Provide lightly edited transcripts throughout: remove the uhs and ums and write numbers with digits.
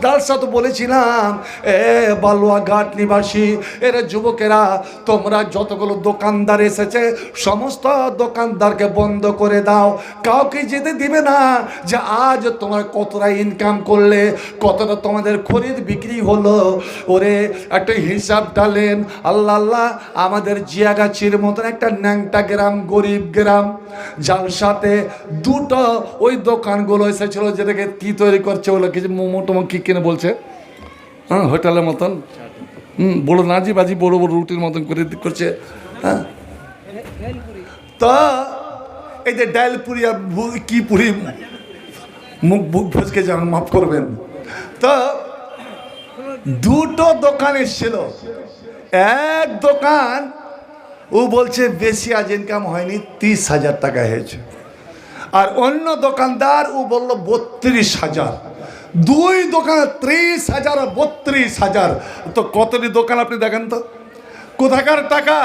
জালসা তো বলেছিলাম, বালুয়াঘাট নিবাসী এরা যুবকেরা, তোমরা যতগুলো দোকানদার এসেছে সমস্ত দোকানদারকে বন্ধ করে দাও, কাউকে যেতে দিবে না যে আজ তোমরা কতটা ইনকাম করলে, কতটা তোমাদের খরিদ বিক্রি হলো। ওরে একটা হিসাব ডালেন। আল্লাহ আল্লাহ, আমাদের জিয়াগাছির মতন একটা ন্যাংটা গ্রাম, গরিব গ্রাম, জালসাতে দুটো ওই দোকানগুলো এসেছিল, যেটাকে কি তৈরি করছে ওগুলো কিছু মোমো টোমো কি কিনে বলছে, হ্যাঁ হোটেলের মতন, বড় নাজি বাজি বড় বড় রুটির মতন করে করছে। হ্যাঁ, তো এই যে ডাল পুরি আর কি পুরি, মুখ বুক ভসকে যান, মাফ করবেন। তো দুটো দোকান এসেছিল, এক দোকান ও বলছে বেশি আজ ইনকাম হয়নি, 30,000 টাকা হয়েছে, আর অন্য দোকানদার ও বলল 32,000। দুই দোকান 30,000 আর 32,000, তো কতটি দোকান আপনি দেখেন তো, কোথাকার টাকা?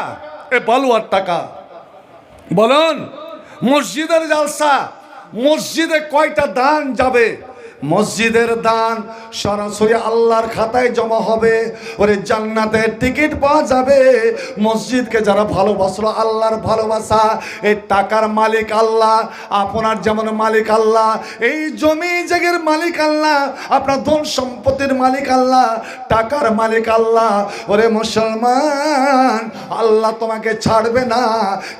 এ বালুয়ার টাকা। বলুন, মসজিদের জালসা, মসজিদে কয়টা দান যাবে? মসজিদের দান সরাসরি আল্লাহর খাতায় জমা হবে, ওরে জান্নাতের টিকিট পাওয়া যাবে। মসজিদকে যারা ভালোবাসলো, আল্লাহর ভালোবাসা, এই টাকার মালিক আল্লাহ, আপনার যেমন মালিক আল্লাহ, এই জমি জায়গার মালিক আল্লাহ, আপনার ধন সম্পত্তির মালিক আল্লাহ, টাকার মালিক আল্লাহ। ওরে মুসলমান, আল্লাহ তোমাকে ছাড়বে না।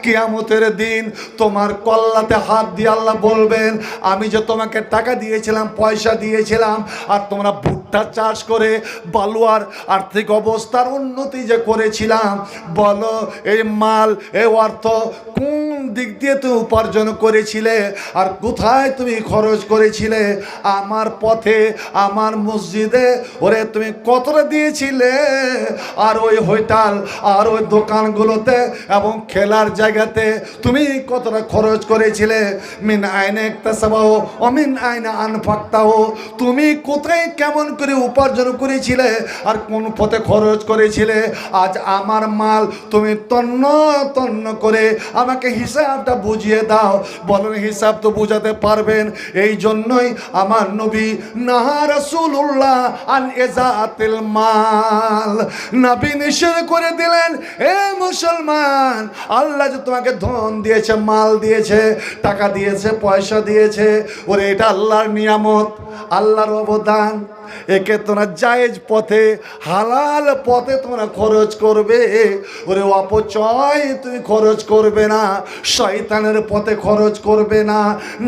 কিয়ামতের দিন তোমার কল্লাতে হাত দিয়ে আল্লাহ বলবেন, আমি যে তোমাকে টাকা দিয়েছিলাম, পয়সা দিয়েছিলাম, আর তোমরা ভুট্টা চাষ করে বালুয়ার আর্থিক অবস্থার উন্নতি যে করেছিলাম, বলো এই মাল, এই অর্থ কোন দিক দিয়ে তুমি উপার্জন করেছিলে আর কোথায় তুমি খরচ করেছিলে? আমার পথে, আমার মসজিদে ওরে তুমি কতটা দিয়েছিলে? আর ওই হোটেল আর ওই দোকানগুলোতে এবং খেলার জায়গাতে তুমি কতটা খরচ করেছিলে? মিন আইনে ইকতাসাবাহু ওয়া মিন আইনে আনফাকতাহু, তুমি কোথায় কেমন করে উপার্জন করেছিলে আর কোন পথে খরচ করেছিলে? আজ আমার মাল তুমি তন্ন তন্ন করে আমাকে হিসাবটা বুঝিয়ে দাও। বলেন, হিসাব তো বুঝাতে পারবেন। এই জন্যই আমার নবী নাহা রাসূলুল্লাহ আন ইজাতিল মাল, নবী নিষেধ করে দিলেন, এ মুসলমান, আল্লাহ যে তোমাকে ধন দিয়েছে, মাল দিয়েছে, টাকা দিয়েছে, পয়সা দিয়েছে, ওরে এটা আল্লাহর নিয়ামত, আল্লাহর অবদান। একে তোমরা জায়েজ পথে, হালাল পথে তোমরা খরচ করবে। ওরে অপচয় তুমি খরচ করবে না, শয়তানের পথে খরচ করবে না,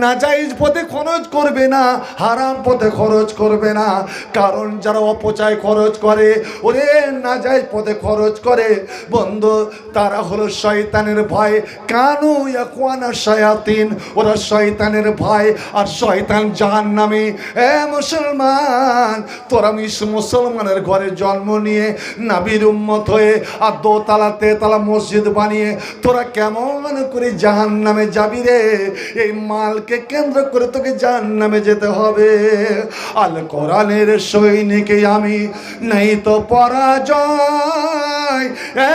নাজায়েজ পথে খরচ করবে না, হারাম পথে খরচ করবে না। কারণ যারা অপচয় খরচ করে, ওরে নাজায়েজ পথে খরচ করে, বন্ধু, তারা হলো শয়তানের ভয়। কানু ইয়াকুয়ানা শায়াতিন, ওরা শয়তানের ভয়, আর শয়তান জাহান্নামী। এ মুসলমান, তোরা মুসলমানের ঘরে জন্ম নিয়ে, নবীর উম্মত হয়ে, আর দোতলা তেতলা মসজিদ বানিয়ে তোরা কেমন করে জাহান্নামে যাবি রে? এই মালকে কেন্দ্র করে তোকে জাহান্নামে যেতে হবে। আল কোরআনের সৈনিক আমি, নেই তো পরাজয়,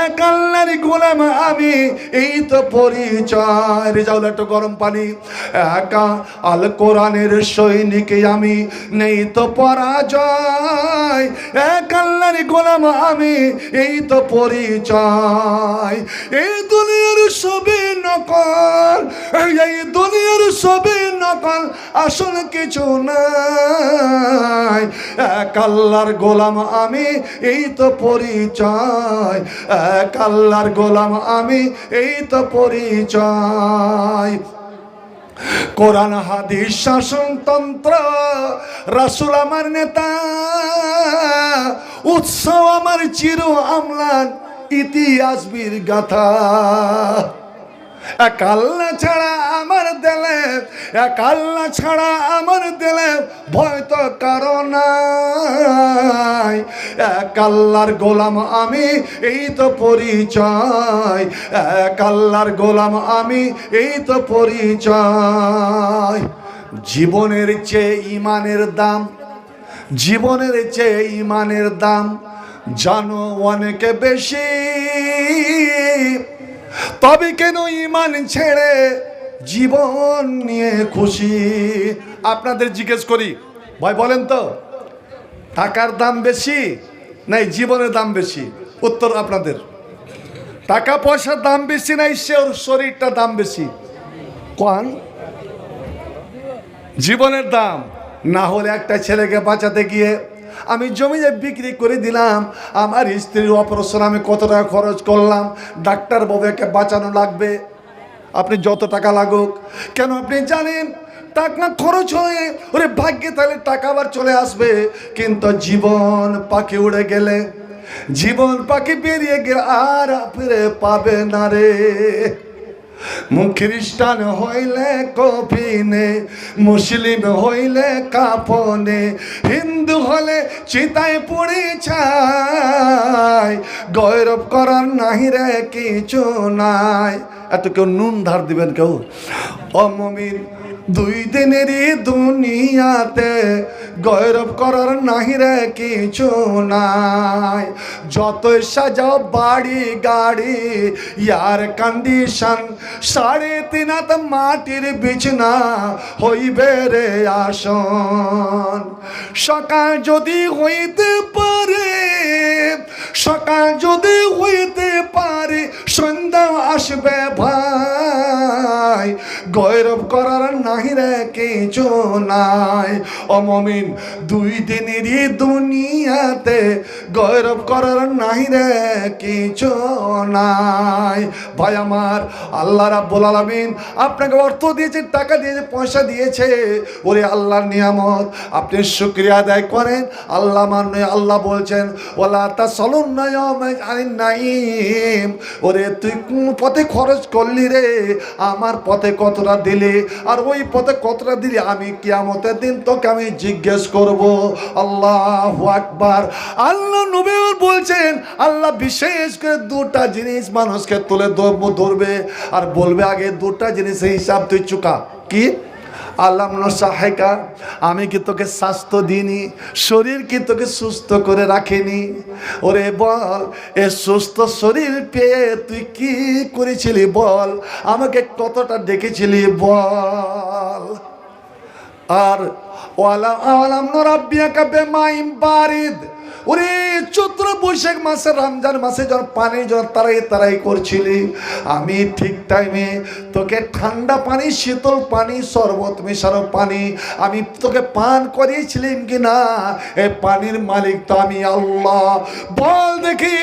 এক আল্লাহর গোলাম আমি, এই তো পরিচয়। রেজাউল একটু গরম পানি। একা আল কোরআনের সৈনিক আমি, নেই তো পরাজয়, এক আল্লাহর গোলাম আমি, এই তো পরিচয়। এই দুনিয়ার সবই নকল, এই দুনিয়ার সবই নকল, আসল কিছু নাই। এক আল্লাহর গোলাম আমি, এই তো পরিচয়, এক আল্লাহর গোলাম আমি, এই তো পরিচয়। কোরআন হাদিস শাসনতন্ত্র, রাসূল আমার নেতা, উৎসব আমার চির আমলান, ইতিহাস বীর গাথা। এক আল্লাহ ছাড়া আমার দিলে, এক আল্লাহ ছাড়া আমার দিলে ভয় তো কারো নাই। এক আল্লাহর গোলাম আমি, এই তো পরিচয়, এক আল্লাহর গোলাম আমি, এই তো পরিচয়। জীবনের চেয়ে ইমানের দাম, জীবনের চেয়ে ইমানের দাম জানো অনেক বেশি, তবে কেন ইমান ছেড়ে জীবন নিয়ে খুশি? আপনাদের জিজ্ঞেস করি, ভাই বলেন তো, টাকার দাম বেশি নাই জীবনের দাম বেশি? উত্তর আপনাদের। টাকা পয়সার দাম বেশি নাই শরীরটা দাম বেশি? কোন জীবনের দাম? না হলে একটা ছেলেকে বাঁচাতে গিয়ে আমি জমি বিক্রি করে দিলাম, আমার স্ত্রীর অপারেশন আমি কত টাকা খরচ করলাম, ডাক্তার বাবুকে বাঁচানো লাগবে, আপনি যত টাকা লাগুক কেন আপনি জানেন টাকা খরচ হয়ে ওরে ভাগ্যে তাহলে টাকা আবার চলে আসবে, কিন্তু জীবন পাখি উড়ে গেলে, জীবন পাখি বেরিয়ে গেলে আর ফিরে পাবে না রে। খ্রিস্টান হইলে কফিনে, মুসলিম হইলে কাফনে, হিন্দু হলে চিতায় পড়ে ছাই, গৌরব করার নাহি রে কিছু নাই। এত কেউ নুন ধার দিবেন কেউ? অমমিন দুই দিনেরই দুনিয়াতে গৌরব করার নাহি রে কিছু নাই। যতই সাজাও বাড়ি গাড়ি, ইয়ার কন্ডিশন 3.5 হাত মাটির বিছনা হইবে রে আসন। সকাল যদি হইতে পারে, সকাল যদি হইতে পারে, সন্ধ্যা আসবে ভাই, গৌরব করার নাহি রে কিছু নাই। ও মুমিন দুই দিনেরই দুনিয়াতে গৌরব করার নাহি রে কিছু নাই। ভাই আমার, আল্লাহ রাব্বুল আলামিন আপনাকে অর্থ দিয়েছে, টাকা দিয়েছে, পয়সা দিয়েছে, ওরে আল্লাহর নিয়ামত আপনি শুকরিয়া আদায় করেন। আল্লাহ মানে আল্লাহ বলছেন ওয়ালা তাসালুন্না ইয়াওমা আনিন নাঈম, ওরে তুই কোন পথে খরচ করলি রে, আমার পথে কতটা দিলি, আর ওই পথে কতটা দিলি আমি কিয়ামতের দিন তোকে আমি জিজ্ঞেস করব। আল্লাহু আকবার। আল্লাহ নবী বলছেন আল্লাহ বিশেষ করে দুটা জিনিস মানুষকে তুলে ধরবে আর বলবে আগে দুটা জিনিসের হিসাব তুই চুকা। কি? আল্লাহ সাহেকা, আমি কি তোকে স্বাস্থ্য দিইনি, শরীর কি তোকে সুস্থ করে রাখিনি? ওরে বল, এ সুস্থ শরীর পেয়ে তুই কি করেছিলি বল, আমাকে কতটা ডেকেছিলি বল। আর ওয়ালা আলাম রাব্বিয়াকা বিমাইন বারিদ, ওরে চৈত্র বৈশাখ মাসে রমজান মাসে যখন পানি যখন তারাই করছিলি, আমি ঠিক টাইমে তোকে ঠান্ডা পানি, শীতল পানি, শরবত মেশানো পানি আমি তোকে পান করিয়েছিলাম কি না? এই পানির মালিক তো আমি আল্লাহ। বল দেখি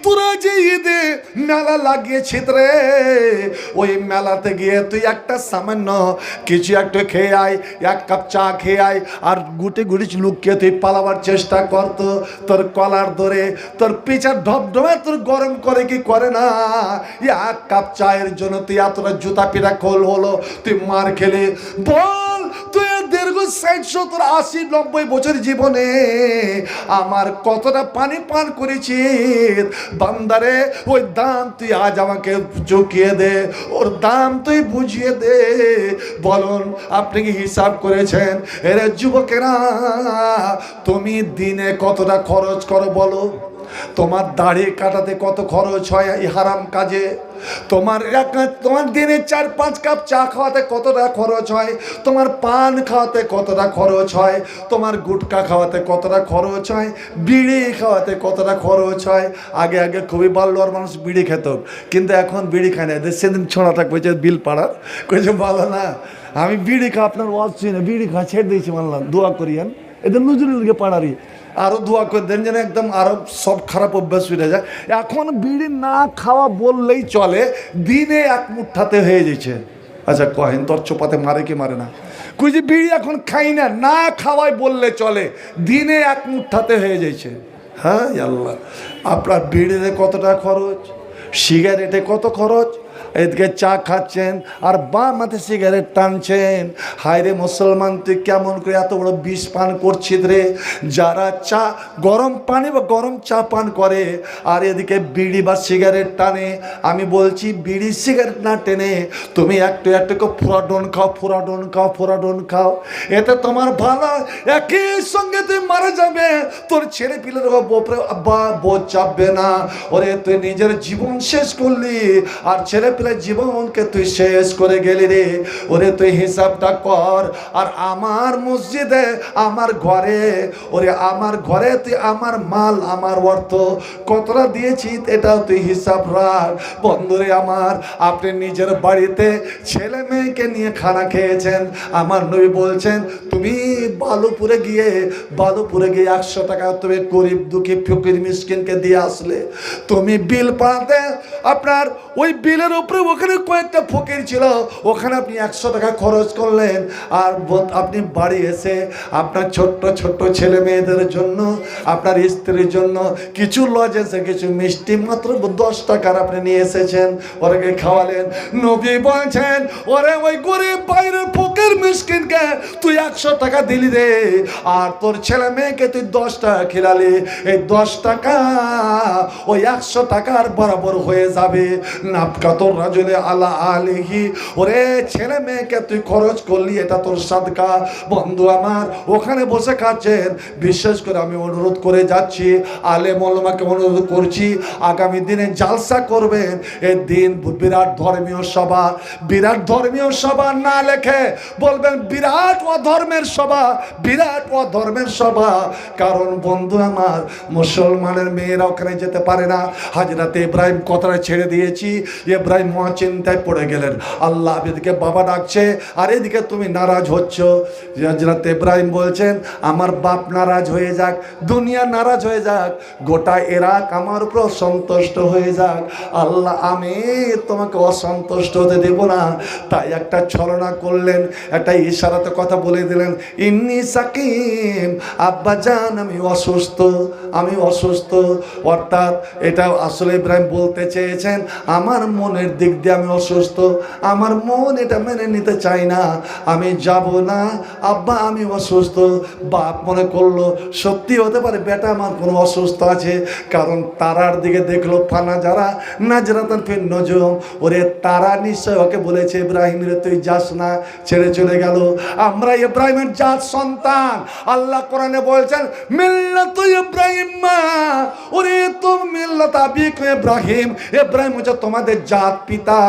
তোরা যে ঈদে মেলা লাগিয়েছিস রে, ওই মেলাতে গিয়ে তুই একটা সামান্য কিছু একটু খেয়ে আয়, এক কাপ চা খেয়ে আয়, আর গুটে গুটি লুকিয়ে তুই পালাবার চেষ্টা করতো, তোর কলার ধরে তোর পিছার ঢপঢপে তোর গরম করে কি করে না? এক কাপ চায়ের জন্য তুই এতটা জুতা পিটা খোল হলো, তুই মার খেলে। বল তুই দীর্ঘ 60, 70, 80, 90 বছর জীবনে আমার কতটা পানি পান করেছিস বান্দারে, ওই দাম তুই আজ আমাকে চুকিয়ে দে, ওর দাম তুই বুঝিয়ে দে। বলুন আপনি কি হিসাব করেছেন? এর যুবকেরা তুমি দিনে কতটা খরচ করো বলো? তোমার দাড়ি কাটাতে কত খরচ হয় এই হারাম কাজে? তোমার দিনে 4-5 কাপ চা খাওয়াতে কতটা খরচ হয়? তোমার পান খাওয়াতে কতটা খরচ হয়? তোমার গুটকা খাওয়াতে কতটা খরচ হয়? বিড়ি খাওয়াতে কতটা খরচ হয়? আগে আগে খুবই ভালো আর মানুষ বিড়ি খেত, কিন্তু এখন বিড়ি খায় না। সেদিন ছোড়াটা কইছে বিল পাড়ার, কইছে ভালো না আমি বিড়ি খা, আপনার ওয়াজ শুনে না, বিড়ি খা ছেড়ে দিয়েছি, মানলাম দোয়া করিয়েন, এদের নজরুলকে পাড়ারই আরও দোয়া করে দেন যেন একদম আরও সব খারাপ অভ্যাস ফিরে যায়। এখন বিড়ি না খাওয়া বললেই চলে, দিনে এক মুঠাতে হয়ে যাচ্ছে। আচ্ছা কহেন তোর চোপাতে মারে কি মারে না? কই যে বিড়ি এখন খাই না, না খাওয়াই বললে চলে, দিনে এক মুঠাতে হয়ে যাচ্ছে। হ্যাঁ আল্লাহ, আপনার বিড়িতে কতটা খরচ, সিগারেটে কত খরচ, এদিকে চা খাচ্ছেন আর বাম হাতে সিগারেট টানছেন। হায় রে মুসলমান, তুই কেমন করে এত বড় বিষ পান করছিস রে? যারা চা গরম পানি বা গরম চা পান করে আর এদিকে বিড়ি বা সিগারেট টানে, আমি বলছি বিড়ি সিগারেট না টেনে তুমি একটু একটু ফুরাডন খাও, ফুরাডন খাও, ফুরাডন খাও, এতে তোমার ভালো। একই সঙ্গে তুই মারা যাবে, তোর ছেলে পিলের বোঝ চাপবে না। ওরে তুই নিজের জীবন শেষ করলি আর ছেলে পিলে ফেলে জীবনকে তুই শেষ করে গেলি রে। ওরে তুই হিসাবটা কর। আর আমার মসজিদে, আমার ঘরে, ওরে আমার ঘরে তুই আমার মাল, আমার অর্থ কতটা দিয়েছিস এটাও তুই হিসাব রাখ। বন্ধুরে আমার, আপনি নিজের বাড়িতে ছেলে মেয়েকে নিয়ে খানা খেয়েছেন। আমার নবী বলছেন তুমি বালুপুরে গিয়ে 100 টাকা তুমি গরিব দুঃখী ফকির মিসকিনকে দিয়ে আসলে, তুমি বিল পাড়াতে আপনার ওই বিলের উপরে ওখানে কয়েকটা ফকির ছিল, ওখানে আপনি 100 টাকা খরচ করলেন। আর আপনি বাড়ি এসে আপনার ছোট্ট ছোট্ট ছেলে মেয়েদের জন্য, আপনার স্ত্রীর জন্য কিছু লজেন্সে কিছু মিষ্টি মাত্র 10 টাকার আপনি নিয়ে এসেছেন, ওরাকে খাওয়ালেন। নবী বলছেন ওরে ওই গরিব বাইরের ফকির মিসকিনকে তুই 100 টাকা দিলি রে, আর তোর ছেলে মেয়েকে তুই 10 টাকা খিলালি, এই 10 টাকা ওই 100 টাকার বরাবর হয়ে যাবে। নাফকাতুর রাজুলি আলা আলিহি, ওরে ছেলে মেয়েকে তুই খরচ করলি, এটা তোর সাদকা। বন্ধু আমার ওখানে বসে খাচ্ছেন, বিশেষ করে আমি অনুরোধ করে যাচ্ছি, আলেম ওলামাকে অনুরোধ করছি, আগামী দিনে জালসা করবেন। এই দিন বিরাট ধর্মীয় সভা, বিরাট ধর্মীয় সভা না লেখে বলবেন বিরাট অধর্মের সভা, বিরাট অধর্মের সভা। কারণ বন্ধু আমার, মুসলমানের মেয়েরা ওখানে যেতে পারে না। হাজরাতে ইব্রাহিম কথাটা ছেড়ে দিয়েছি, ইব্রাহিম চিন্তায় পড়ে গেলেন। আল্লাহ এদিকে বাবা ডাকছে আর এদিকে তুমি নারাজ হচ্ছ। হাজরাতে ইব্রাহিম বলছেন আমার বাপ নারাজ হয়ে যাক, দুনিয়া নারাজ হয়ে যাক, গোটা ইরাক আমার উপর অসন্তুষ্ট হয়ে যাক, আল্লাহ আমি তোমাকে অসন্তুষ্ট হতে দেব না। তাই একটা ছলনা করলেন, একটা ইশারাতে কথা বলে দিলেন, ইন্নি সাকিম, আব্বা জান আমি অসুস্থ, আমি অসুস্থ। অর্থাৎ এটা আসলে ইব্রাহিম বলতে চেয়েছেন আমার মনের দিক দিয়ে আমি অসুস্থ, আমার মন এটা মেনে নিতে চাই না, আমি যাব না আব্বা, আমি অসুস্থ। বাপ মনে করলো সত্যি হতে পারে বেটা আমার কোনো অসুস্থ আছে, কারণ তারার দিকে দেখলো ফানা যারা নাজরাতান ফিন নজুম, ওরে তারা নিশ্চয় ওকে বলেছে ইব্রাহিম রে তুই যাস না, ছেড়ে চলে গেল। আমরা ইব্রাহিমের জাত সন্তান, আল্লাহ কোরআনে বলছেন মিল্লাতু ইব্রাহিম, ওরে তো মিল্লাত আবিক ইব্রাহিম, ইব্রাহিম হচ্ছে তোমাদের জাত পিতা,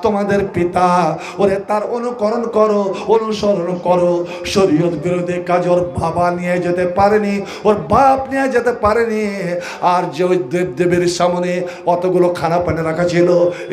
তোমাদের পিতা, ওরে তার অনুকরণ করো, অনুসরণ করো। শরীয়ত বিরোধী কাজ ওর বাবা নিয়ে যেতে পারেনি, ওর বাপ নিয়ে যেতে পারেনি। আর যে ওই দেবদেবের সামনে অতগুলো খানা পানি রাখা ছিল,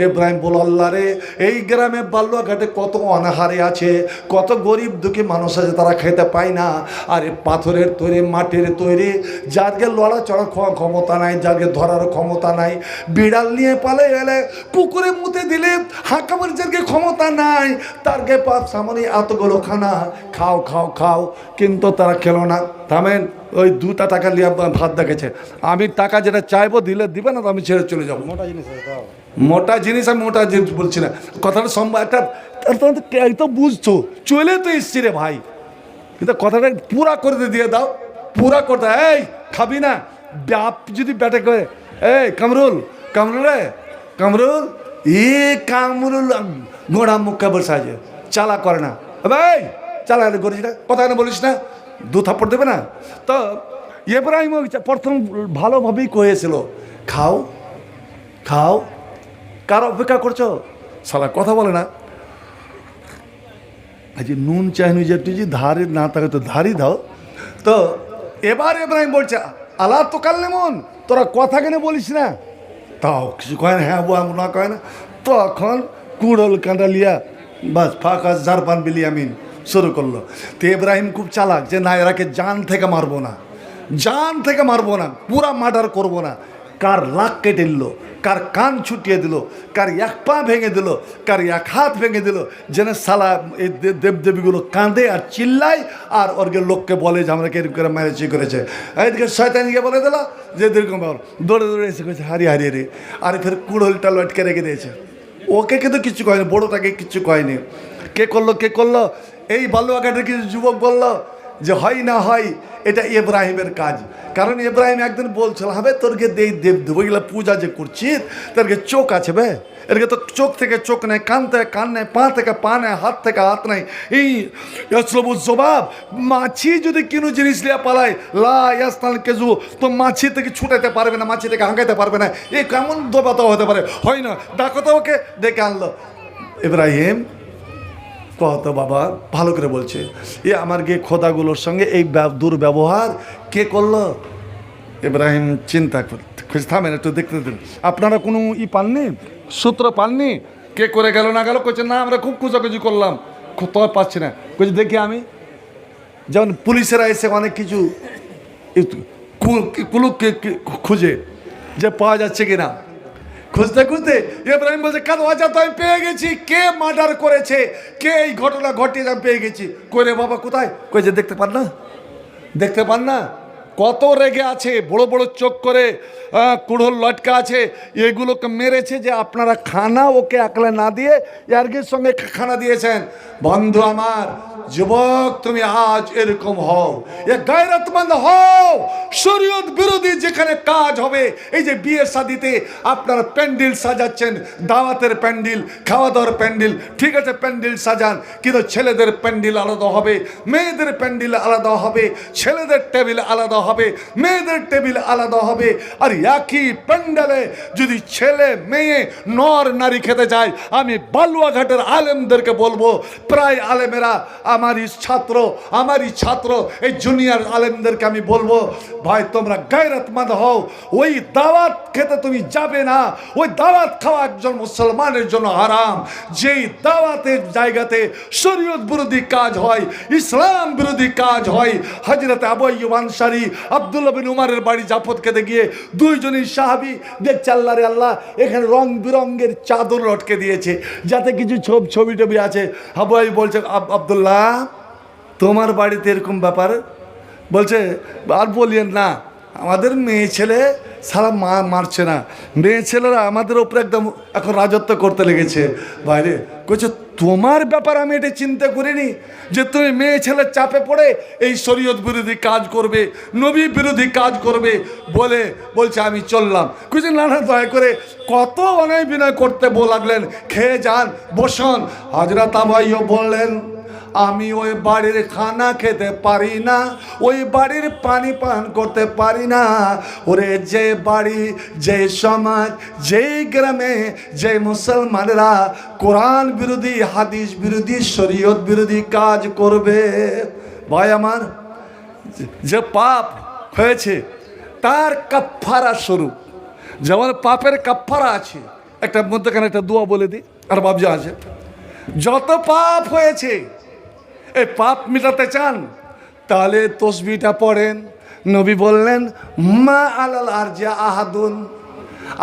ইব্রাহিম বল আল্লাহ রে এই গ্রামে বালুয়াঘাটে কত অনাহারে আছে, কত গরিব দুঃখী মানুষ আছে তারা খেতে পায় না। আর এই পাথরের তৈরি, মাটির তৈরি, যাকে লড়া চড়ার ক্ষমতা নাই, যাকে ধরার ক্ষমতা নাই, বিড়াল নিয়ে পালে গেলে কুকুরে মুতে দিলে হাঁকাবার যাকে ক্ষমতা নাই, তারকে পাপ সামনে এতগুলো খানা, খাও খাও খাও, কিন্তু তারা খেলো না। থামেন, ওই 2টা টাকা নিয়ে ভাত দেখেছে, আমি টাকা যেটা চাইবো দিলে দিবে না তো আমি ছেড়ে চলে যাবো। মোটা জিনিস, মোটা জিনিস, আমি মোটা জিনিস বলছি না, কথাটা সম্ভব একটা তো বুঝছো, চলে তো এসছি রে ভাই, কিন্তু কথাটা পুরা করে দিয়ে দাও, পুরা করতে। এই খাবি না, বাপ যদি ব্যাটে করে, এই কামরুল, কামরুল রে কামরুল, কামরুল গোড়া মুখে বসে আছে, চালা করে না ভাই, চালা করিস না, কথা কেন বলিস না, 2 থাপ্পড় দেবে না। তো ইব্রাহিম প্রথম ভালোভাবেই কয়েছিল খাও খাও, কার অপেক্ষা করছো, সালা কথা বলে না। আজ নুন চাইনি যে তুই যে ধারে না থাকে তো ধারই দাও। তো এবার ইব্রাহিম বলছে আল্লাহ তো কাল্লেমন, তোরা কথা কেন বলিস না, তাও কিছু কয় না, হ্যাঁ না কয় না। তখন কুড়ল কাঁটালিয়া বাস ফাঁকা জারপান বিলিয়ামিন শুরু করলো। তো ইব্রাহিম খুব চালাক যে না এরাকে জান থেকে মারবো না, জান থেকে মারবো না, পুরা মার্ডার করবো না। কার লাক কেটে দিল, কার কান ছুটিয়ে দিল, কার 1 পা ভেঙে দিল, কার 1 হাত ভেঙে দিল, যেন সালা এই দেবদেবীগুলো কাঁদে আর চিল্লায় আর ওরকে লোককে বলে যে আমরা এরকম করে মেরেছি করেছে। এইদিকে শয়তানিকে বলে দিল যে এরকম দৌড়ে দৌড়ে এসে করেছে হারিয়ে হারিয়ে রে, আর ফের কুড়োলটা লটকে রেখে দিয়েছে। ওকে কিন্তু কিছু কয়নি, বড়োটাকে কিছু কয়নি। কে করলো এই বালুয়াঘাটের কিছু যুবক বলল যে হয় না হয় এটা ইব্রাহিমের কাজ, কারণ ইব্রাহিম একদিন বলছিল হবে তোরকে দেই দেব দেবো, এগুলো পূজা যে করছিস তোরকে চোখ আছে বে, এদিকে তো চোখ থেকে চোখ নেই, কান থেকে কান নেই, পা থেকে পা নেই, হাত থেকে হাত নেই। এই ইয়াসলবুজ জবাব, মাছি যদি কোনো জিনিস লিয়া পালায়, লা ইয়াসনাল কেজু, তো মাছি থেকে ছুটাইতে পারবে না, মাছি থেকে হাঁকাইতে পারবে না। এই কেমন দবাতা হতে পারে? হয় না, ডাকো তো ওকে। ডেকে আনলো। ইব্রাহিম কত বাবা ভালো করে বলছে, এ আমার গিয়ে খোদাগুলোর সঙ্গে এই দুর্ব্যবহার কে করলো? ইব্রাহিম চিন্তা করছে, থামেন একটু দেখতে দিন। আপনারা কোনো পাননি, সূত্র পাননি, কে করে গেল না গেল? করছে না আমরা খুব খোঁজাখুঁজি করলাম, তো পাচ্ছি না। করছে দেখি আমি, যেমন পুলিশেরা এসে অনেক কিছু কুলুক খুঁজে যে পাওয়া যাচ্ছে কিনা, খুঁজতে খুঁজতে ইব্রাহিম বলছে কেন আচ্ছা তো আমি পেয়ে গেছি, কে মার্ডার করেছে, কে এই ঘটনা ঘটিয়ে আমি পেয়ে গেছি। কই রে বাবা কোথায়? কই যে দেখতে পান না, দেখতে পান না? কত রেগে আছে, বড় বড় চোখ করে কুড়োল লটকা আছে, এগুলোকে মেরেছে যে আপনারা খানা ওকে একলা না দিয়ে ইয়ার্গির সঙ্গে খানা দিয়েছেন। বন্ধু আমার, যুবক তুমি আজ এরকম হও, এ গায়রতমন্দ হও। শরীয়ত বিরোধী যেখানে কাজ হবে, এই যে বিয়ে শাদিতে আপনারা প্যান্ডেল সাজাচ্ছেন, দাওয়াতের প্যান্ডেল, খাওয়া দাওয়ার প্যান্ডেল, ঠিক আছে প্যান্ডেল সাজান, কিন্তু ছেলেদের প্যান্ডেল আলাদা হবে, মেয়েদের প্যান্ডেল আলাদা হবে, ছেলেদের টেবিল আলাদা হবে, মেয়েদের টেবিল আলাদা হবে। আর একই প্যান্ডেলে যদি ছেলে মেয়ে নর নারী খেতে যায়, আমি বালুয়াঘাটের আলেমদেরকে বলবো, প্রায় আলেমেরা আমারই ছাত্র, এই জুনিয়র আলেমদেরকে আমি বলবো, ভাই তোমরা গায়রতমন্দ হও। ওই দাওয়াত খেতে তুমি যাবে না, ওই দাওয়াত খাওয়া একজন মুসলমানের জন্য হারাম। যেই দাওয়াতের জায়গাতে শরীয়ত বিরোধী কাজ হয়, ইসলাম বিরোধী কাজ হয়। হযরত আবু আইয়ুব আনসারী আব্দুল্লাহ বিন উমারের বাড়ি জাফত খেতে গিয়ে দুইজনই সাহাবী দেখছে আল্লাহ রে আল্লাহ, এখানে রং বেরঙের চাদর লটকে দিয়েছে, যাতে কিছু ছবি টবি আছে। আবু আইয়ুব বলছে আব্দুল্লাহ তোমার বাড়িতে এরকম ব্যাপার? বলছে আর বলিয়েন না, আমাদের মেয়ে ছেলে সারা মারছে না, মেয়ে ছেলেরা আমাদের ওপরে একদম এখন রাজত্ব করতে লেগেছে। বাইরে কইছে তোমার ব্যাপার আমি এটা চিন্তা করিনি যে তুমি মেয়ে ছেলের চাপে পড়ে এই শরীয়ত বিরোধী কাজ করবে, নবী বিরোধী কাজ করবে বলে বলছে আমি চললাম। কইছে না না দয়া করে, কত অনয় বিনয় করতে লাগলেন, খেয়ে যান বসুন। হযরত আবু আইয়ুব বললেন আমি ওই বাড়ির খানা খেতে পারি না, ওই বাড়ির পানি পান করতে পারি না। ওরে যে বাড়ি, যে সমাজ, যেই গ্রামে যে মুসলমানরা কোরআন বিরোধী, হাদিস বিরোধী, শরীয়ত বিরোধী কাজ করবে, ভাই আমার যে পাপ হয়েছে তার কাফফারা স্বরূপ, যেমন পাপের কাফফারা আছে, একটা মধ্যখানে একটা দোয়া বলে দিই আর বাবজা আছে। যত পাপ হয়েছে এই পাপ মিটাতে চান তাহলে তসবিটা পড়েন। নবী বললেন মা আলাল আরজা আহাদুন,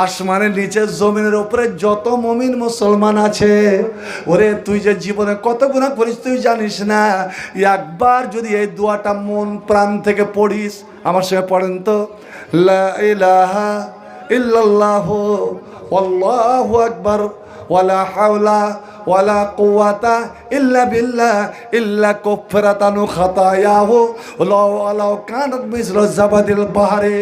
আসমানের নিচে জমিনের উপরে যত মুমিন মুসলমান আছে, ওরে তুই যে জীবনে কত গুনাহ করিস তুই জানিস না। একবার যদি এই দোয়াটা মন প্রাণ থেকে পড়িস, আমার সঙ্গে পড়েন তো, লা ইলাহা ইল্লাল্লাহু আল্লাহু আকবার ওয়ালা হাওলা ওয়ালা কুওয়াতা ইল্লা বিল্লাহ ইল্লা কুফরাতানু খাতায়াহু ওয়ালাউ কানাত মিসলা জাবাদিল বাহরে।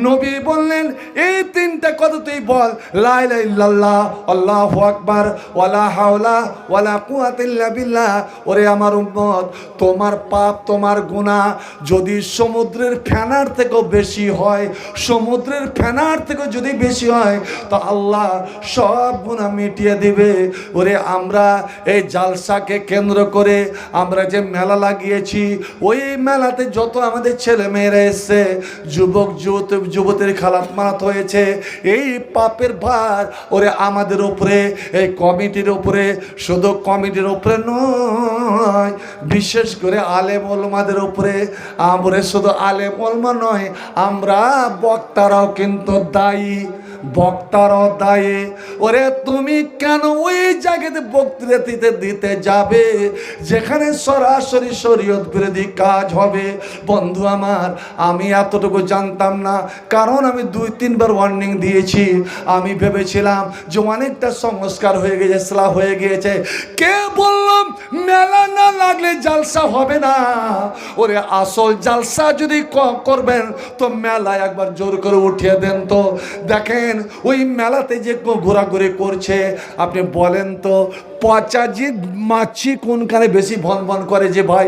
নবী বললেন এই তিনটা কথা তুই বল, লা ইলাহা ইল্লাল্লাহ আল্লাহু আকবার ওয়ালা হাওলা ওয়ালা কুওয়াতা ইল্লা বিল্লাহ। ওরে আমার উম্মত, তোমার পাপ তোমার গুনাহ যদি সমুদ্রের ফেনার থেকেও বেশি হয়, সমুদ্রের ফেনার থেকেও যদি বেশি হয়, তো আল্লাহ সব গুনাহ মিটিয়ে দিবে। ওরে আমরা এই জালসাকে কেন্দ্র করে আমরা যে মেলা লাগিয়েছি, ওই মেলাতে যত আমাদের ছেলে মেয়েরা এসছে, যুবক যুবতীর খালাত হয়েছে, এই পাপের ভার ওরে আমাদের উপরে, এই কমিটির উপরে, শুধু কমিটির উপরে নয়, বিশেষ করে আলেম ওলামাদের উপরে। আমরা শুধু আলেম ওলামা নয়, আমরা বক্তারাও কিন্তু দায়ী, বক্তারাও দায়ী। ওরে তুমি কেন ওই জায়গাতে বক্তৃতা দিতে যাবে যেখানে সরাসরি শরীয়ত বিরোধী কাজ হবে? বন্ধু আমার, আমি এতটুকু জানতাম না, কারণ আমি 2-3 বার ওয়ার্নিং দিয়েছি। আমি ভেবেছিলাম যে অনেকটা সংস্কার হয়ে গেছে, ইসলাহ হয়ে গিয়েছে। কে বললাম মেলা না লাগলে জালসা হবে না? ওরে আসল জালসা যদি করবেন তো মেলা একবার জোর করে উঠিয়ে দেন তো। দেখেন দেখছেন ওই মেলাতে যে ঘোরাঘুরি করছে, আপনি বলেন তো পচা যে মাছি কোনখানে বেশি ভন ভন করে? যে ভাই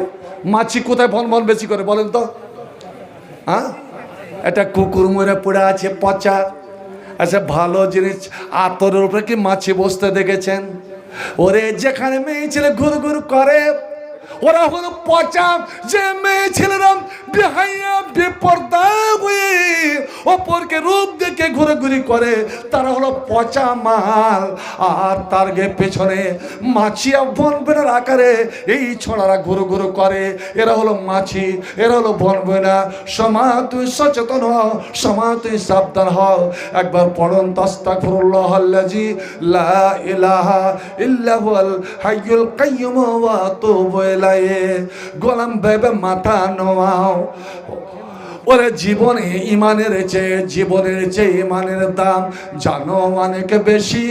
মাছি কোথায় ভন ভন বেশি করে বলেন তো? হ্যাঁ, একটা কুকুর মরে পড়ে আছে পচা। আচ্ছা, ভালো জিনিস আতরের উপরে কি মাছি বসতে দেখেছেন? ওরে যেখানে মেয়ে ছেলে ঘুর ঘুর করে ওরা হলো পচা। যে মেয়ে ছেলেরা বেহাইয়া বেপর্দা হয়ে অপরকে রূপ দেখে ঘুরাঘুরি করে তারা হলো পচা মাল। আর তার পেছনে মাছিয়া বনবেনার আকারে এই ছোড়ারা ঘুরু ঘুরু করে, এরা হলো মাছি, এরা হলো বনবেনা। সমা তুই সচেতন হও, সমা তুই সাবধান হও। একবার পড়ুন আস্তাগফিরুল্লাহ আল্লাযী লা ইলাহা ইল্লা হুয়াল হাইয়ুল কাইয়্যুম ওয়া আতুবু ইলাইহি। গোলাম ভেবে মাথা নোয়াও। ওরে জীবনে ইমানের চেয়ে ইমানের দাম জানো অনেক বেশি,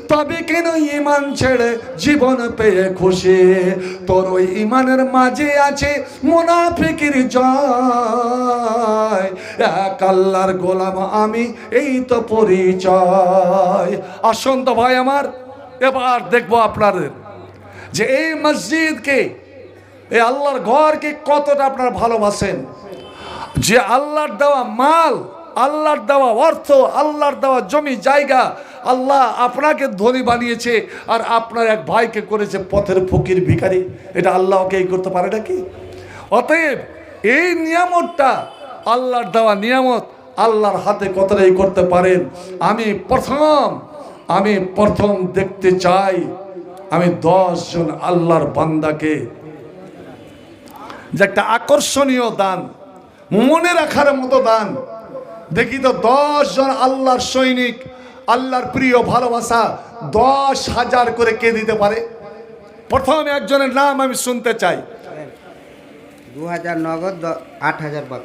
তবে কেন ইমান ছেড়ে জীবন পেয়ে খুশি? তোর ওই ইমানের মাঝে আছে মুনাফিকির জয়। এক আল্লাহর গোলাম আমি, এই তো পরিচয়। আসুন তো ভাই আমার, এবার দেখবো আপনাদের যে এই মসজিদকে, এই আল্লাহর ঘরকে কতটা আপনারা ভালোবাসেন। যে আল্লাহর দেওয়া মাল, আল্লাহর দেওয়া অর্থ, আল্লাহর দেওয়া জমি জায়গা, আল্লাহ আপনাকে ধনী বানিয়েছে আর আপনার এক ভাইকে করেছে পথের ফকির ভিখারি। এটা আল্লাহকে এই করতে পারে নাকি? অতএব এই নিয়ামতটা আল্লাহর দেওয়া নিয়ামত, আল্লাহর হাতে কতটা এই করতে পারেন। আমি প্রথম দেখতে চাই আমি 10 জন আল্লাহর বান্দাকে, যে একটা আকর্ষণীয় দান, মনে রাখার মতো দান। দেখি তো 10 জন আল্লাহর সৈনিক, আল্লাহর প্রিয় ভালোবাসা 10,000 করে কে দিতে পারে? প্রথম একজনের নাম আমি শুনতে চাই। 2000 নগদ, 8000 বাক।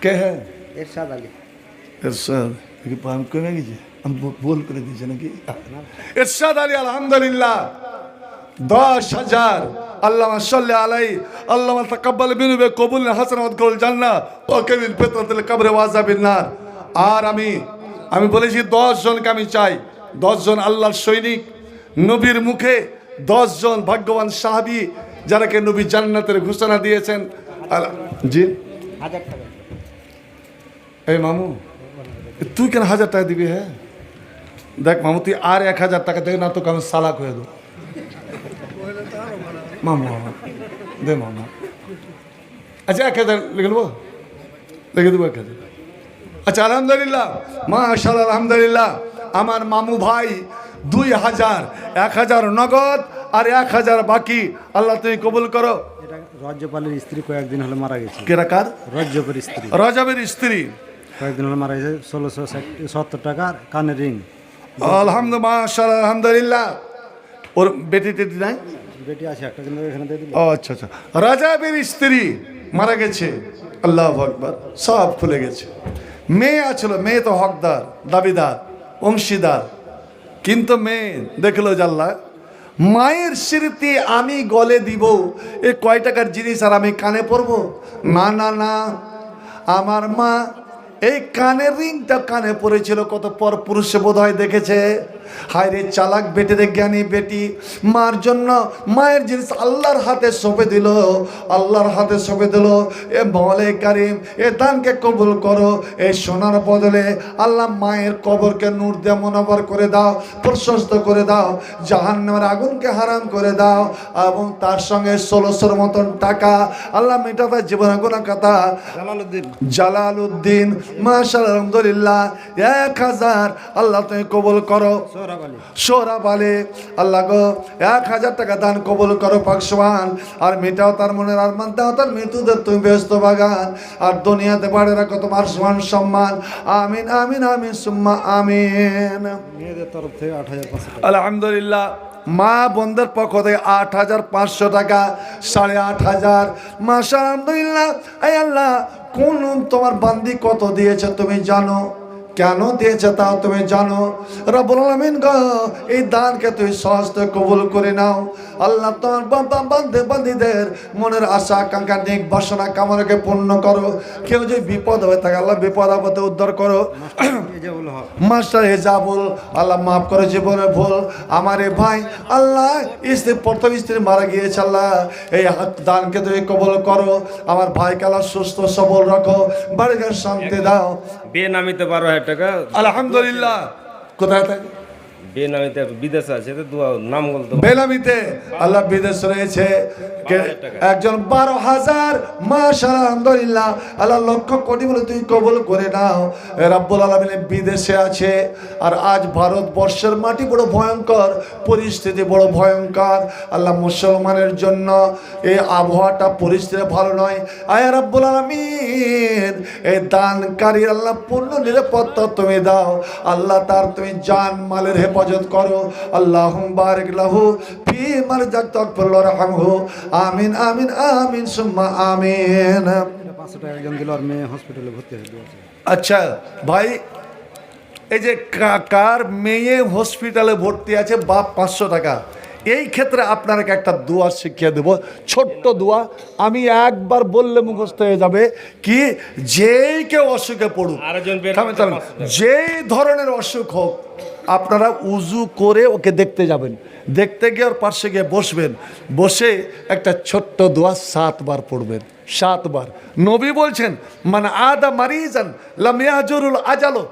কে হ্যাঁ? এরশাদ আলী। এরশাদ কি পাম কমে গেছে? আমি ভুল করে দিয়েছি নাকি? এরশাদ আলী, আলহামদুলিল্লাহ 10,000। আল্লামা সাল্লি আলাইহি, আল্লামা তাকাব্বাল মিনহু কবুল হাসানাত ওয়াদখুল জান্নাহ ওয়া কামিল ফিতরাতিল কবর ওয়া আযাবিন নার। আর আমি বলেছি 10 জনকে আমি চাই, 10 জন আল্লাহর সৈনিক, নবীর মুখে 10 জন ভাগ্যবান সাহাবী যারাকে নবী জান্নাতের ঘোষণা দিয়েছেন। জি 1000 টাকা। এই মামু, তুই কেন 1000 টাকা দিবি? হ্যাঁ দেখ মামু, তুই আর 1000 টাকা দেবে না তোকে আমি সালাক হয়ে দেবো। মামা দে মামা। আচ্ছা 1000 লিখে দেবো, লিখে দেবো 1000। আচ্ছা আলহামদুলিল্লাহ, মাশাআল্লাহ, আলহামদুলিল্লাহ। আমার মামু ভাই 2000, 1000 নগদ আর 1000 বাকি। আল্লাহ তুমি কবুল করো। এটা রজবের স্ত্রী কয়েকদিন হলো মারা গেছে। কেরা কার? রজবের স্ত্রী। রজবের স্ত্রী কয়েকদিন হলো মারা গেছে। 1670 টাকার কানের রিং। আলহামদুলিল্লাহ, মাশাআল্লাহ, আলহামদুলিল্লাহ। ওর বেটি টেটি নাই? বেটি আছে একটা, কিন্তু এখানে দিয়ে দিল। ও আচ্ছা আচ্ছা, রাজাবের স্ত্রী মারা গেছে। আল্লাহু আকবার, সব খুলে গেছে। মেয়ে আছিল, মেয়ে তো হকদার, দাবিদার, অংশীদার, কিন্তু মেয়ে দেখলো জাল্লা মায়ের স্মৃতি আমি গলে দিব, এ কয় টাকার জিনিস আর আমি কানে পরবো? না না না, আমার মা এই কানের রিংটা কানে পড়েছিল, কত পর পুরুষে বোধ হয় দেখেছে। হায় রে চালাক বেটে রে, জ্ঞানী বেটি, মার জন্য মায়ের জিনিস আল্লাহর হাতে সঁপে দিল, আল্লাহর হাতে সঁপে দিল। এ মওলা কারিম, এ দানকে কবুল করো। এই সোনার বদলে আল্লাহ মায়ের কবরকে নূর দিয়ে মুনাওয়ার করে দাও, প্রশস্ত করে দাও, জাহান্নামের আগুনকে হারাম করে দাও, এবং তার সঙ্গে 1600 মতন টাকা আল্লাহ মেটাবে জীবনের গুনাহ কথা। জালালউদ্দিন মাশাআল্লাহ, আলহামদুলিল্লাহ 1000 আল্লাহ তুমি কবুল করো। সোহরাব আলী, আল্লাহ গো 1000 টাকা দান কবুল করো পাক সুবহান। আর মেটাও তার মনের আরমান, দাও তার মৃত্যুদের তুমি ব্যস্ত বাগান, আর দুনিয়াতে বাড়ে রাখো তোমার সমান সম্মান। আমিন আমিন আমিন সুম্মা আমিন। মেয়েদের তরফ থেকে 8500 টাকা। আলহামদুলিল্লাহ, মা বোনদের পক্ষ থেকে 8500 টাকা, 8500। মাশাআল্লাহ, আলহামদুলিল্লাহ। এই আল্লাহ, কোন তোমার বান্দি কত দিয়েছে তুমি জানো, কেন দিয়েছে তাও তুমি জানো। রব্বুল আলামিন গো, এই দানকে তুই সহজে কবুল করে নাও। আল্লাহ তোমার বান্দীদের মনের আশা আকাঙ্ক্ষা নেক বাসনা কামনাকে পূর্ণ করো। কেউ যদি বিপদ হয়ে থাকে আল্লাহ বিপদ আপদে উদ্ধার করো। মাস্টার হেজাবুল আল্লাহ মাফ করে জীবনের ভুল। আমার এ ভাই আল্লাহ প্রথম স্ত্রী মারা গিয়েছে, আল্লাহ এই দানকে তুমি কবুল করো। আমার ভাইকে আল্লাহ সুস্থ সবল রাখো, বাড়িতে শান্তি দাও। বেনামিতে 12,000 টাকা। আলহামদুলিল্লাহ। কোথায় থাকে? বেনামিতে বিদেশে আছে, নাম বলতো বেনামিতে আল্লাহ বিদেশ রয়েছে একজন 12,000। মাশাআল্লাহ আলহামদুলিল্লাহ। আল্লাহ লক্ষ কোটি বলে তুই কবুল করে নাও। রাব্বুল আলামিন বিদেশে আছে, আর আজ ভারতবর্ষের মাটি বড় ভয়ঙ্কর, পরিস্থিতি বড় ভয়ঙ্কর। আল্লাহ মুসলমানের জন্য এই আবহাওয়াটা পরিস্থিতি ভালো নয়। আয় রাব্বুল আলামিন এই দানকারী আল্লাহ পূর্ণ নিরাপত্তা তুমি দাও। আল্লাহ তার তুমি জান মালের হেফাজত করো। আল্লাহুম্মা বারিক লাহু ফি মারজাকতাক ওয়ারহামহু। আমিন আমিন আমিন সুম্মা আমিন। 500 টাকা একজন দিল, আর মেয়ে হসপিটালে ভর্তি হয়ে গেছে। আচ্ছা ভাই, এই যে কার মেয়ে হসপিটালে ভর্তি আছে, বাপ 500 টাকা, এই ক্ষেত্রে আপনাকে একটা দোয়া শিখিয়ে দেব, ছোট্ট দোয়া। আমি একবার বললে মুখস্থ হয়ে যাবে। কি? যেই কেউ অসুখে পড়ুক, যেই ধরনের অসুখ হোক, আপনারা উজু করে ওকে দেখতে যাবেন। দেখতে গিয়ে ওর পাশে গিয়ে বসবেন, বসে একটা ছোট্ট দোয়া 7 বার পড়বেন। 7 বার। নবী বলছেন মানে আদা মারিজান লাম ইয়াজুরুল আজালো,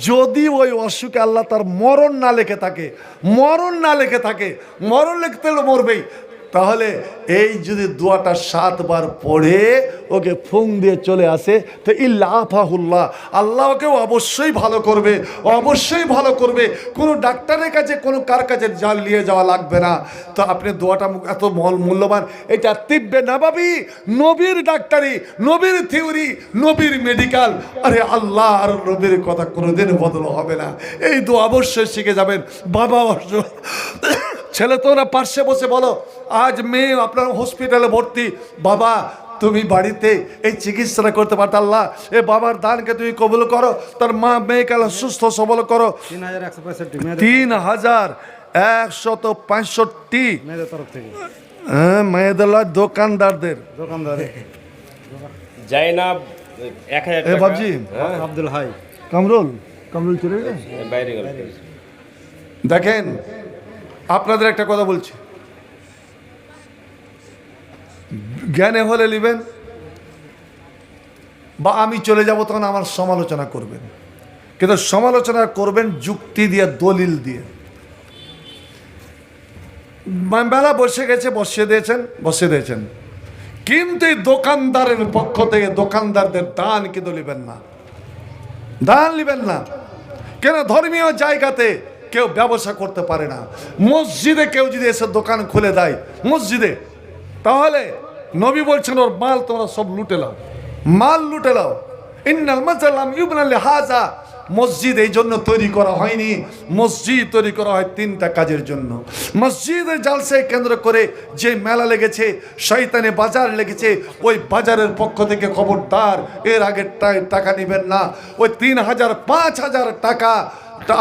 যদি ওই অসুখে আল্লাহ তার মরণ না লেখে থাকে, মরণ লিখতে মরবেই, তাহলে এই যদি দোয়াটা 7 বার পড়ে ওকে ফুং দিয়ে চলে আসে, তো ইল্লাফাহুল্লাহ, আল্লাহ ওকে অবশ্যই ভালো করবে, অবশ্যই ভালো করবে। কোনো ডাক্তারের কাছে কোনো কার কাছে নিয়ে যাওয়া লাগবে না। তো আপনি দোয়াটা এত মূল্যবান, এটা তিব্বে নাবাবি, নবীর ডাক্তারি, নবীর থিওরি, নবীর মেডিকেল। আরে আল্লাহ আর নবীর কথা কোনোদিন বদল হবে না। এই দোয়া অবশ্যই শিখে যাবেন। বাবা ছেলে তোরা পাশে বসে বলো, আজ মেয়ে আপনার হসপিটালে ভর্তি, বাবা তুমি বাড়িতে এই চিকিৎসাটা করতে পারত। আল্লাহ এ বাবার দানকে তুমি কবুল করো, তার মা মেয়েকে সুস্থ সবল করো। 3,165 মেয়েদের তরফ থেকে। হ্যাঁ, মেয়েদের লয়, দোকানদারদের। জাইনাব 1,000 এ টাকা। বাবজি, আব্দুল হাই, কামরুল চলে গেল বাইরে গেল। দেখেন, আপনাদের একটা কথা বলছি, জ্ঞানে হলে নেবেন, বা আমি চলে যাব তখন আমার সমালোচনা করবেন, কিন্তু সমালোচনা করবেন যুক্তি দিয়ে, দলিল দিয়ে। মেলা বসে গেছে, বসিয়ে দিয়েছেন, কিন্তু এই দোকানদারের পক্ষ থেকে দোকানদারদের দান কিন্তু নেবেন না, দান নেবেন না। কেন? ধর্মীয় জায়গাতে কেউ ব্যবসা করতে পারে না। মসজিদে কেউ যদি এসে দোকান খুলে দেয় মসজিদে, তাহলে নবী বলছেন ওর মাল তোমরা সব লুটে লাও, মাল লুটে লাও। ইন্নাল মাসাল্লাম ইবনাল হাজা, মসজিদ এই জন্য তৈরি করা হয়নি। মসজিদ তৈরি করা হয় 3টা কাজের জন্য। মসজিদের জালসায় কেন্দ্র করে যে মেলা লেগেছে, শয়তানি বাজার লেগেছে, ওই বাজারের পক্ষ থেকে খবরদার এর আগের টাকা নেবেন না। ওই 3,000 5,000 টাকা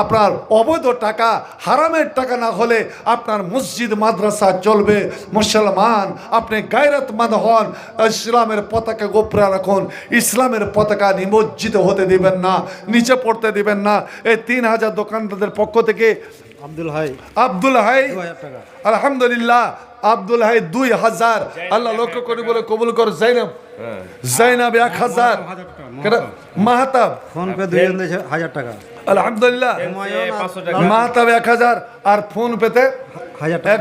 আপনার অবৈধ টাকা, হারামের টাকা না হলে আপনার মসজিদ মাদ্রাসা চলবে। মুসলমান, আপনি গায়রতমন্দ হন, ইসলামের পতাকা গোপরা রাখুন, ইসলামের পতাকা নিমজ্জিত হতে দিবেন না, নিচে পড়তে দিবেন না। এই 3,000 দোকানদারদের পক্ষ থেকে আব্দুল হাই, 2000 টাকা। আলহামদুলিল্লাহ, আব্দুল হাই 2,000। আল্লাহ লক্ষ্য করে বলে কবুল কর। জাইনাব 1,000। মাহতাব ফোন পে 2,000 টাকা। আলহামদুলিল্লাহ, 500 টাকা। মাহতাব 1,000, আর ফোন পেতে 1000 টাকা।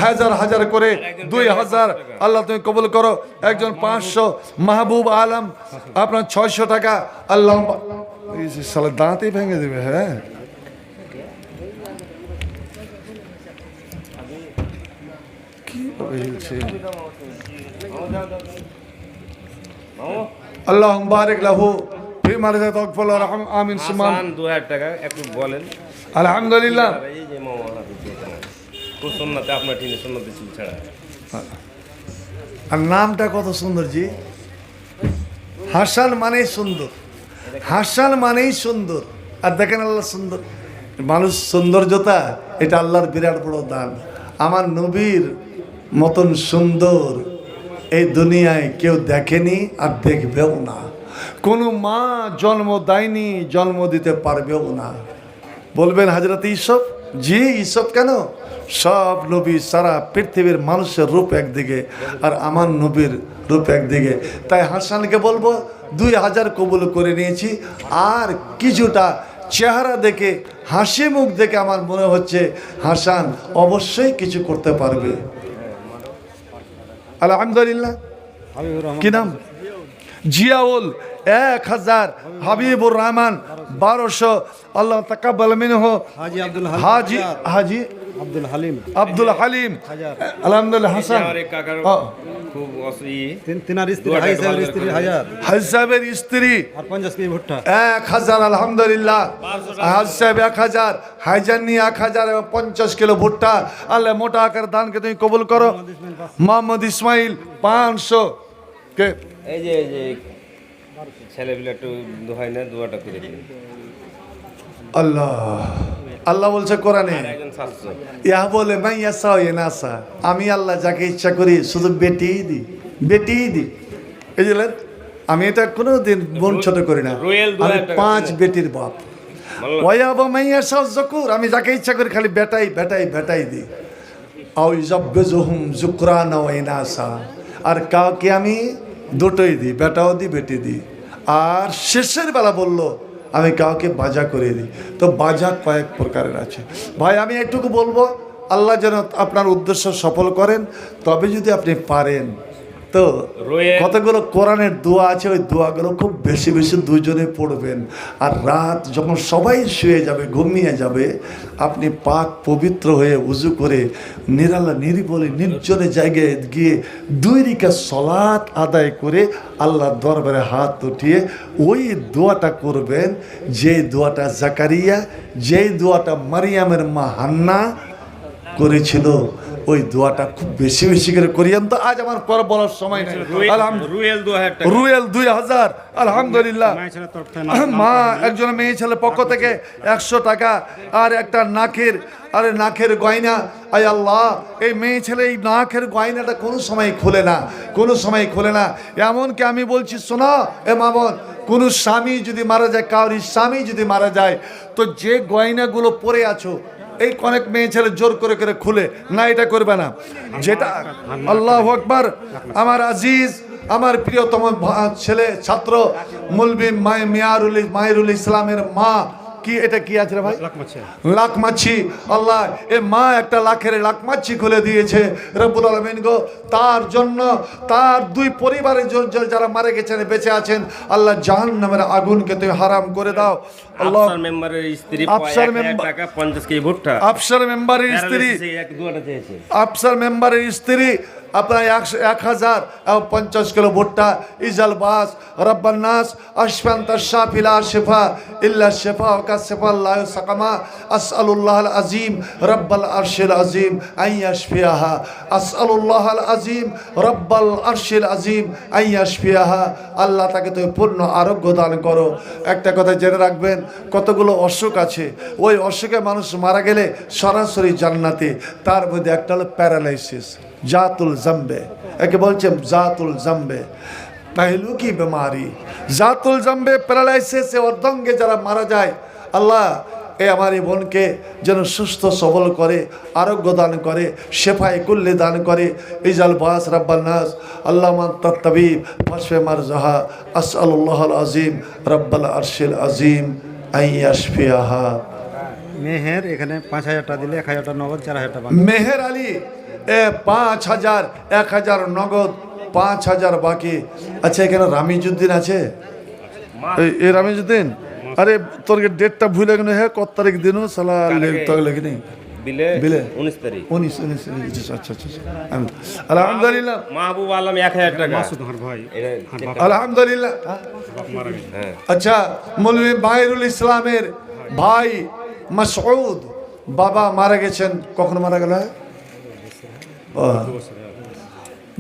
একজন হাজার করে 2,000। আল্লাহ তুমি কবুল করো। একজন 500। মাহবুব আলম আপনার 600 টাকা। আল্লাহ সালা দাঁতই ভেঙে দেবে। হ্যাঁ, কি বলছে? আল্লাহ বারিক লাহু ফি মারজাতিহি ওয়া রাহম। আমিন সুমান। হাসান 2,000 টাকা। একটু বলেন। আলহামদুলিল্লাহ। এই যে মামা খুব সুন্নতে, আপনার ঠিনে সুন্নতে চুল ছাড়া। আর নামটা কত সুন্দর জি, হাসান মানে সুন্দর। হাসান মানেই সুন্দর। আর দেখেন আল্লাহ সুন্দর, মানুষ সৌন্দর্যতা এটা আল্লাহর বিরাট বড় দান। আমার নবীর মতন সুন্দর এই দুনিয়ায় কেউ দেখেনি আর দেখবেও না। কোনো মা জন্ম দেয়নি, জন্ম দিতে পারবেও না। বলবেন হাজরত ইউসুফ, জি ইউসুফ কেন? সব নবী সারা পৃথিবীর মানুষের রূপ একদিকে আর আমার নবীর রূপ একদিকে। তাই হাসানকে বলবো 2000 কবুল করে নিয়েছি। আর কিছুটা চেহারা দেখে, হাসি মুখ দেখে আমার মনে হচ্ছে হাসান অবশ্যই কিছু করতে পারবে। আলহামদুলিল্লাহ। হাবিবুর রহমান কি নাম? জিয়াউল 1000, হাবিবুর রহমান 1200। আল্লাহ তাকাব্বাল মিনহু। হাজি আব্দুল হালিম হাজি হাজি আব্দুল হালিম আব্দুল হালিম। হাজার। আলহামদুলিল্লাহ। হাসান আমার এক কাকার ও, খুব তিনার স্ত্রী হাজি সাহেবের স্ত্রী হাজার হাজি সাহেবের স্ত্রী আর 50 কেজি ভুট্টা 1000। আলহামদুলিল্লাহ। হাজি সাহেব 1000, হাইজানি 1000 এবং 50 কিলো ভুট্টা। আল্লাহ মোটা আকার দানকে তুমি কবুল করো। মোহাম্মদ ইসমাইল 500 কে। এই যে ছেলেপিলে একটু দোহাই না, দোয়াটা করে দিন। আল্লাহ আল্লাহ বলছে কোরআনে, একজন 700। ইয়া বলে মাইয়াসা নাসা, আমি আল্লাহ যাকে ইচ্ছা করি শুধু বেটিই দিই, বেটিই দিই। এই যে আমি এটা কোনো দিন মন ছোট করি না। রুয়েল আমি 2000 টাকা 5 বেটির বাপ। ওয়াবা মাইয়াসা যকুর, আমি যাকে ইচ্ছা করি খালি বেটাই বেটাই বেটাই দিই। আও ইজাব্বিজুহুম যুকরানা ওয়া ইনাসা, আর কাউকে আমি দুটোই দিই, বেটাও দিই বেটি দিই। আর শেষের বেলা বলল আমি কাউকে বাজা করে দিই। তো বাজা কয়েক প্রকারের আছে। ভাই আমি একটুকু বলবো, আল্লাহ যেন আপনার উদ্দেশ্য সফল করেন। তবে যদি আপনি পারেন তো কতগুলো কোরআনের দোয়া আছে, ওই দোয়াগুলো খুব বেশি বেশি দুজনে পড়বেন। আর রাত যখন সবাই শুয়ে যাবে, ঘুমিয়ে যাবে, আপনি পাক পবিত্র হয়ে উজু করে নিরালা নিরিবলে নির্জনে জায়গায় গিয়ে 2 রাকাত সালাত আদায় করে আল্লাহর দরবারে হাত উঠিয়ে ওই দোয়াটা করবেন, যে দোয়াটা জাকারিয়া, যেই দোয়াটা মারিয়ামের মা হান্না করেছিল। ওই দোয়াটা খুব বেশি বেশি করে করিয়েন। তো আজ আমার পর বলার সময় নেই। রুয়েল 2000 টাকা। রুয়েল 2000। আলহামদুলিল্লাহ। মায়ের ছেলের তরফ থেকে মা একজন মেয়ে ছেলের পক্ষ থেকে 100 টাকা আর একটা নাকের গয়না। আয় আল্লাহ, এই মেয়ে ছেলে এই নাকের গয়নাটা কোনো সময় খোলে না, কোনো সময় খোলে না। এমনকি আমি বলছি শোনো এ মা বোন, কোনো স্বামী যদি মারা যায়, কারোর স্বামী যদি মারা যায়, তো যে গয়নাগুলো পরে আছো এই অনেক মেয়ে ছেলে জোর করে করে খুলে না, এটা করবে না। যেটা আল্লাহু আকবার। আমার আজিজ, আমার প্রিয়তম ছেলে ছাত্র মুলবি মাহিরুল ইসলামের মা, কি এটা কি আছে রে ভাই? লাখ মাছি। আল্লাহ এ মা একটা লাখ মাছি খুলে দিয়েছে রব্বুল আলামিন গো। তার জন্য তার 2 পরিবারের যারা মারা গেছেন বেঁচে আছেন, আল্লাহ জাহান্নামের আগুনকে তুমি হারাম করে দাও। আল্লাহ আফসার মেম্বারের স্ত্রী আফসার 1000 টাকা 50 কেজি ভুট্টা। আফসার মেম্বারের স্ত্রী, এক দোয়াটা চেয়েছে। আফসার মেম্বারের স্ত্রী আপনার 1000 এবং 50 কিলো ভুট্টা। ইজাল বাস রব্বান্নাস আশফান্তা শাফিলা শিফা ইল্লা শিফা ওয়া শিফাল্লাহ সাকামা আসআলুল্লাহল আযীম রব্বাল আরশিল আযীম আইয়াশফিয়াহা। আসআলুল্লাহল আযীম রব্বাল আরশিল আযীম আইয়াশফিয়াহা। আল্লাহ তাকে তুমি পূর্ণ আরোগ্য দান করো। একটা কথা জেনে রাখবেন, কতগুলো অসুখ আছে, ওই অসুখে মানুষ মারা গেলে সরাসরি জান্নাতে। তার মধ্যে একটা হলো প্যারালাইসিস, জাতুল জাম্বে, একে বলছে জাতুল জাম্বে, পহলু কি বিমারি। জাতুল জাম্বে প্যারালাইসিস অর্ধঙ্গে যারা মারা যায়, আল্লাহ এ আমার এই বোনকে যেন সুস্থ সবল করে, আরোগ্য দান করে, শেফায়ে কুল্লি দান করে। ইজাল বাস রাব্বান নাস আল্লাহ তাবিব ফাশফি মারজাহা আসআলুল্লাহল আযীম রাব্বাল আরশিল আযীম আইয়াশফিয়াহা। মেহের এখানে 5000 টাকা দিলে 1000 টাকা নগদ, 4000 টাকা মেহের আলী 5000, 1000 নগদ, 5000 বাকি। আচ্ছা এখানে রামিজুদ্দিন আছে? এই রামিজুদ্দিন, আরে তোর ডেটটা ভুলে গেল। হ্যাঁ কত তারিখ দিন সালা লেখিনি বিলে 19 তারিখ। 19। আচ্ছা। আলহামদুলিল্লাহ। মাহবুব আলম 1000 টাকা। ভাই আলহামদুলিল্লাহ। হ্যাঁ। আচ্ছা মৌলভী মাহিরুল ইসলামের ভাই মাসউদ, বাবা মারা গেছেন। কখন মারা গেল?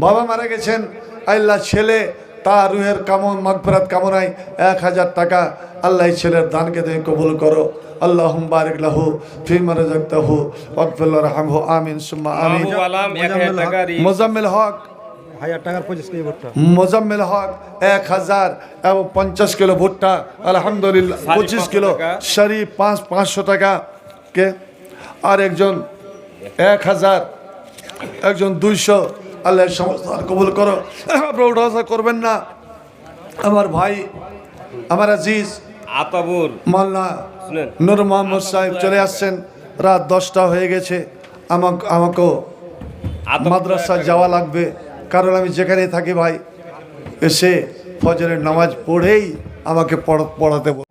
বাবা মারা গেছেন। আল্লাহ ছেলে তার রুহের মাগফিরাত কামনায় 1000 টাকা আল্লাহ এই ছেলের দানকে তুমি কবুল করো। আল্লাহুম্মা বারিক লাহু ফিমা রাযাকতাহু ওয়াগফির লাহু আমিন সুম্মা আমিন। মাহবুব আলম 1000 টাকা মোজাম্মেল হক 1000 টাকার 25 কেজি ভুট্টা। মোজাম্মেল হক 1000 এবং 50 কিলো ভুট্টা আলহামদুলিল্লাহ। 25 কিলো শরীফ 500 টাকা কে আর একজন 1000 একজন 200 আল্লাহ সমস্ত কবুল করো। আপনারা উঠাশা করবেন না। আমার ভাই আমার আজিজ আতাবুর মাল্লা শুনেন নূর মোহাম্মদ সাহেব চলে আসছেন। রাত 10টা হয়ে গেছে। আমাকেও মাদ্রাসা যাওয়া লাগবে, কারণ আমি যেখানে থাকি ভাই এসে ফজরের নামাজ পড়েই আমাকে পড়াতে বল।